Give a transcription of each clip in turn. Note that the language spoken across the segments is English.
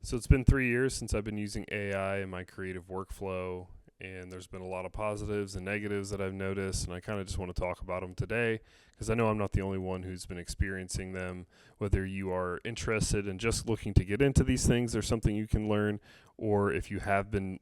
So it's been 3 years since I've been using AI in my creative workflow, and there's been a lot of positives and negatives that I've noticed, and I kind of just want to talk about them today because I know I'm not the only one who's been experiencing them. Whether you are interested in just looking to get into these things, there's something you can learn, or if you have been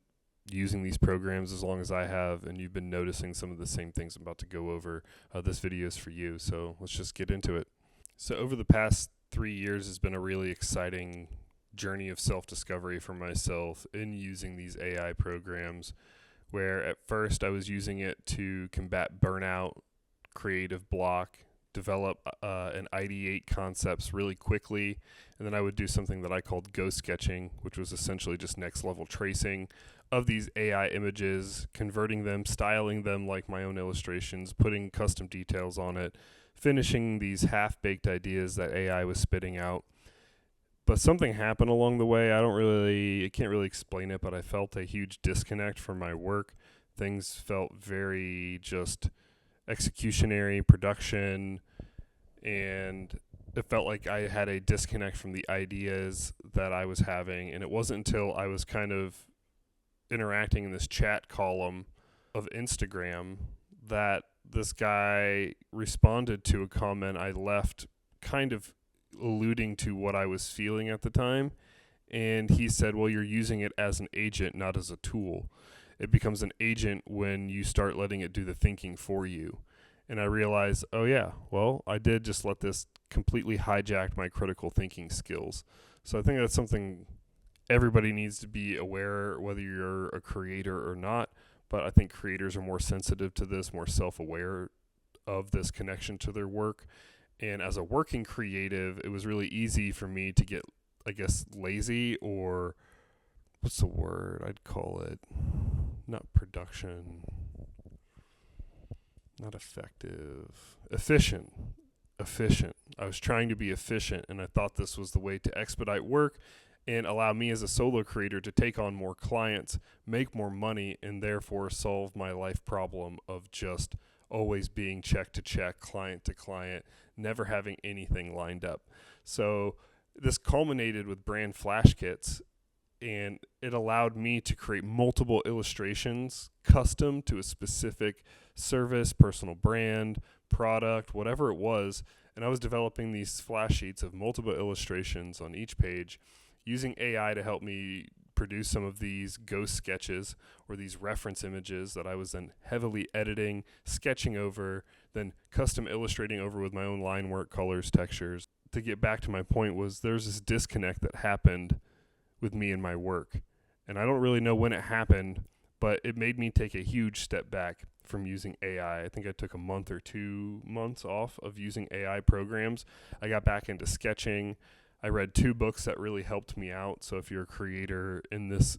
using these programs as long as I have and you've been noticing some of the same things I'm about to go over, this video is for you. So let's just get into it. So over the past 3 years has been a really exciting journey of self-discovery for myself in using these AI programs, where at first I was using it to combat burnout, creative block, develop and ideate concepts really quickly, and then I would do something that I called ghost sketching, which was essentially just next level tracing of these AI images, converting them, styling them like my own illustrations, putting custom details on it, finishing these half-baked ideas that AI was spitting out. But something happened along the way. I can't really explain it, but I felt a huge disconnect from my work. Things felt very just executionary, production, and it felt like I had a disconnect from the ideas that I was having. And it wasn't until I was kind of interacting in this chat column of Instagram that this guy responded to a comment I left, kind of alluding to what I was feeling at the time. And he said, well, you're using it as an agent, not as a tool. It becomes an agent when you start letting it do the thinking for you. And I realized, oh, yeah, well, I did just let this completely hijack my critical thinking skills. So I think that's something everybody needs to be aware, whether you're a creator or not. But I think creators are more sensitive to this, more self-aware of this connection to their work. And as a working creative, it was really easy for me to get, I guess, lazy, or what's the word? I'd call it not production, not effective, efficient. Efficient. I was trying to be efficient, and I thought this was the way to expedite work and allow me as a solo creator to take on more clients, make more money, and therefore solve my life problem of just always being check to check, client to client, never having anything lined up. So this culminated with brand flash kits, and it allowed me to create multiple illustrations custom to a specific service, personal brand, product, whatever it was. And I was developing these flash sheets of multiple illustrations on each page, using AI to help me produce some of these ghost sketches or these reference images that I was then heavily editing, sketching over, then custom illustrating over with my own line work, colors, textures. To get back to my point, was there's this disconnect that happened with me and my work. And I don't really know when it happened, but it made me take a huge step back from using AI. I think I took a month or 2 months off of using AI programs. I got back into sketching. I read 2 books that really helped me out. So if you're a creator in this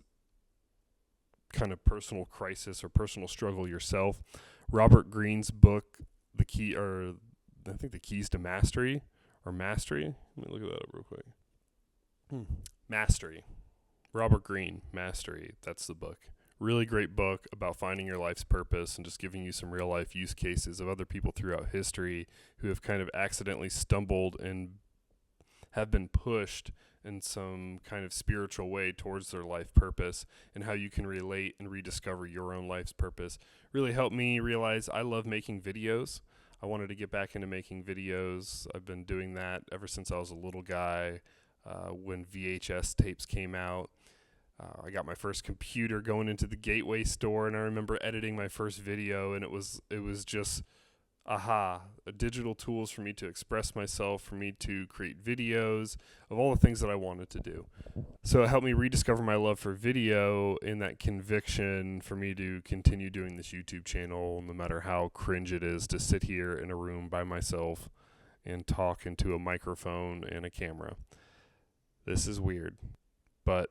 kind of personal crisis or personal struggle yourself, Robert Greene's book, I think The Keys to Mastery or Mastery. Let me look that up real quick. Mastery. Robert Greene, Mastery. That's the book. Really great book about finding your life's purpose and just giving you some real life use cases of other people throughout history who have kind of accidentally stumbled and have been pushed in some kind of spiritual way towards their life purpose, and how you can relate and rediscover your own life's purpose. Really helped me realize I love making videos. I wanted to get back into making videos. I've been doing that ever since I was a little guy, when VHS tapes came out. I got my first computer going into the Gateway store, and I remember editing my first video, and it was just digital tools for me to express myself, for me to create videos of all the things that I wanted to do. So it helped me rediscover my love for video and that conviction for me to continue doing this YouTube channel, no matter how cringe it is to sit here in a room by myself and talk into a microphone and a camera. This is weird, but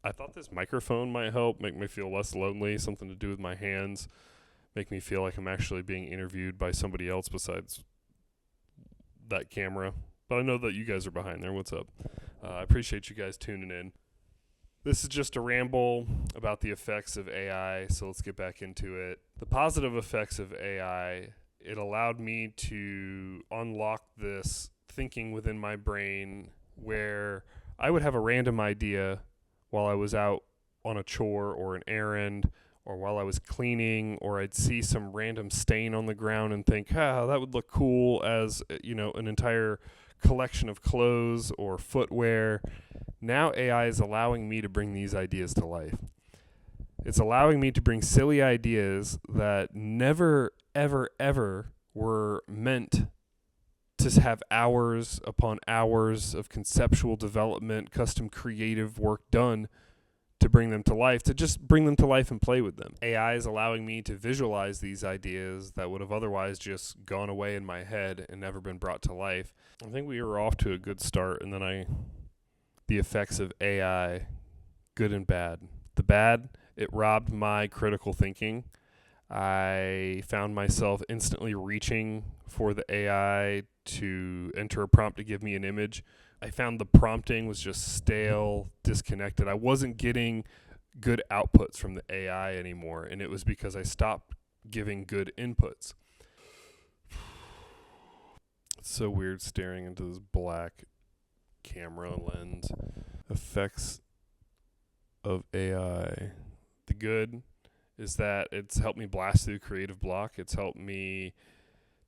I thought this microphone might help make me feel less lonely, something to do with my hands, make me feel like I'm actually being interviewed by somebody else besides that camera. But I know that you guys are behind there. What's up? I appreciate you guys tuning in. This is just a ramble about the effects of AI, so let's get back into it. The positive effects of AI, it allowed me to unlock this thinking within my brain where I would have a random idea while I was out on a chore or an errand, or while I was cleaning, or I'd see some random stain on the ground and think, that would look cool as, an entire collection of clothes or footwear. Now AI is allowing me to bring these ideas to life. It's allowing me to bring silly ideas that never, ever, ever were meant to have hours upon hours of conceptual development, custom creative work done to bring them to life, to just bring them to life and play with them. AI is allowing me to visualize these ideas that would have otherwise just gone away in my head and never been brought to life. I think we were off to a good start, and then the effects of AI, good and bad. The bad, it robbed my critical thinking. I found myself instantly reaching for the AI to enter a prompt to give me an image. I found the prompting was just stale, disconnected. I wasn't getting good outputs from the AI anymore, and it was because I stopped giving good inputs. It's so weird staring into this black camera lens. Effects of AI. The good is that it's helped me blast through creative block. It's helped me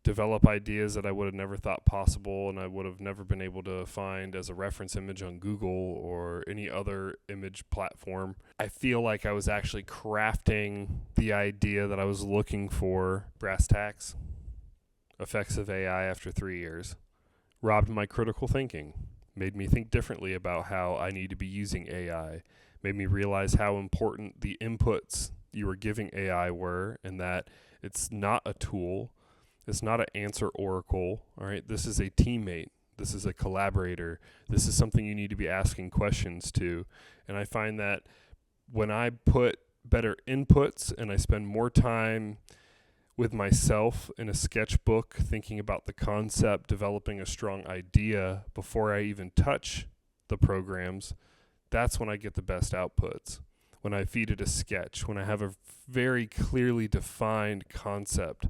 develop ideas that I would have never thought possible, and I would have never been able to find as a reference image on Google or any other image platform. I feel like I was actually crafting the idea that I was looking for. Brass tacks. Effects of AI after 3 years. Robbed my critical thinking. Made me think differently about how I need to be using AI. Made me realize how important the inputs you were giving AI were, and that it's not a tool. It's not an answer oracle. All right. This is a teammate. This is a collaborator. This is something you need to be asking questions to. And I find that when I put better inputs and I spend more time with myself in a sketchbook, thinking about the concept, developing a strong idea before I even touch the programs, that's when I get the best outputs. When I feed it a sketch, when I have a very clearly defined concept,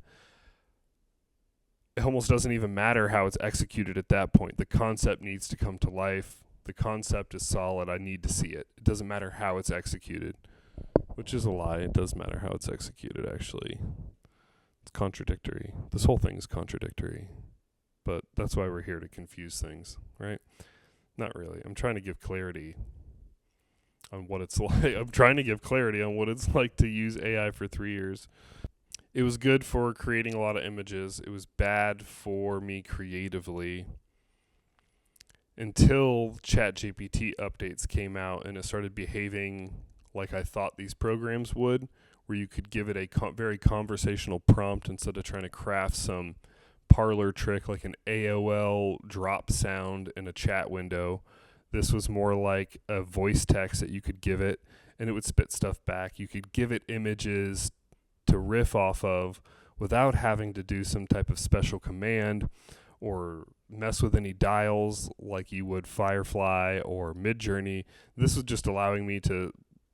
it almost doesn't even matter how it's executed at that point. The concept needs to come to life. The concept is solid. I need to see it. It doesn't matter how it's executed, which is a lie. It does matter how it's executed, actually. It's contradictory. This whole thing is contradictory. But that's why we're here, to confuse things, right? Not really. I'm trying to give clarity on what it's like. I'm trying to give clarity on what it's like to use AI for 3 years. It was good for creating a lot of images. It was bad for me creatively until ChatGPT updates came out and it started behaving like I thought these programs would, where you could give it a very conversational prompt instead of trying to craft some parlor trick like an AOL drop sound in a chat window. This was more like a voice text that you could give it, and it would spit stuff back. You could give it images to riff off of without having to do some type of special command or mess with any dials like you would Firefly or Midjourney. This was just allowing me to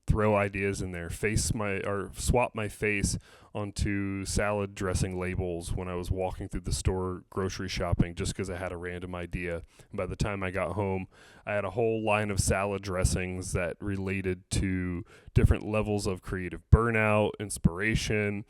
throw ideas in there, swap my face onto salad dressing labels when I was walking through the store grocery shopping, just because I had a random idea. And by the time I got home, I had a whole line of salad dressings that related to different levels of creative burnout, inspiration,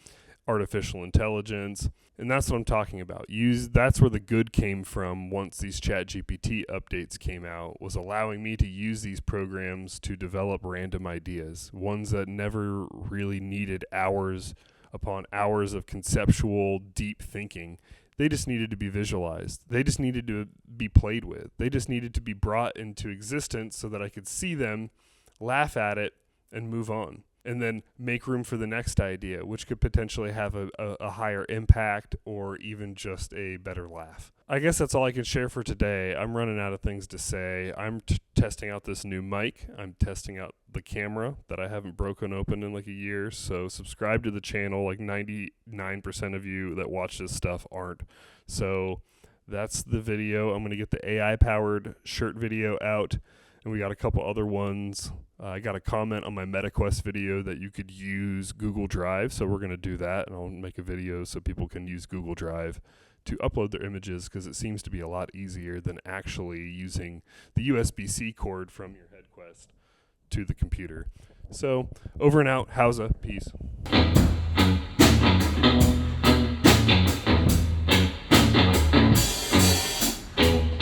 artificial intelligence. And that's what I'm talking about. That's where the good came from once these ChatGPT updates came out, was allowing me to use these programs to develop random ideas, ones that never really needed hours upon hours of conceptual, deep thinking. They just needed to be visualized. They just needed to be played with. They just needed to be brought into existence so that I could see them, laugh at it, and move on. And then make room for the next idea, which could potentially have a higher impact or even just a better laugh. I guess that's all I can share for today. I'm running out of things to say. I'm testing out this new mic. I'm testing out the camera that I haven't broken open in like a year. So subscribe to the channel. Like 99% of you that watch this stuff aren't. So that's the video. I'm going to get the AI-powered shirt video out. And we got a couple other ones. I got a comment on my MetaQuest video that you could use Google Drive. So we're going to do that. And I'll make a video so people can use Google Drive to upload their images, because it seems to be a lot easier than actually using the USB-C cord from your HeadQuest to the computer. So over and out. Howza. Peace.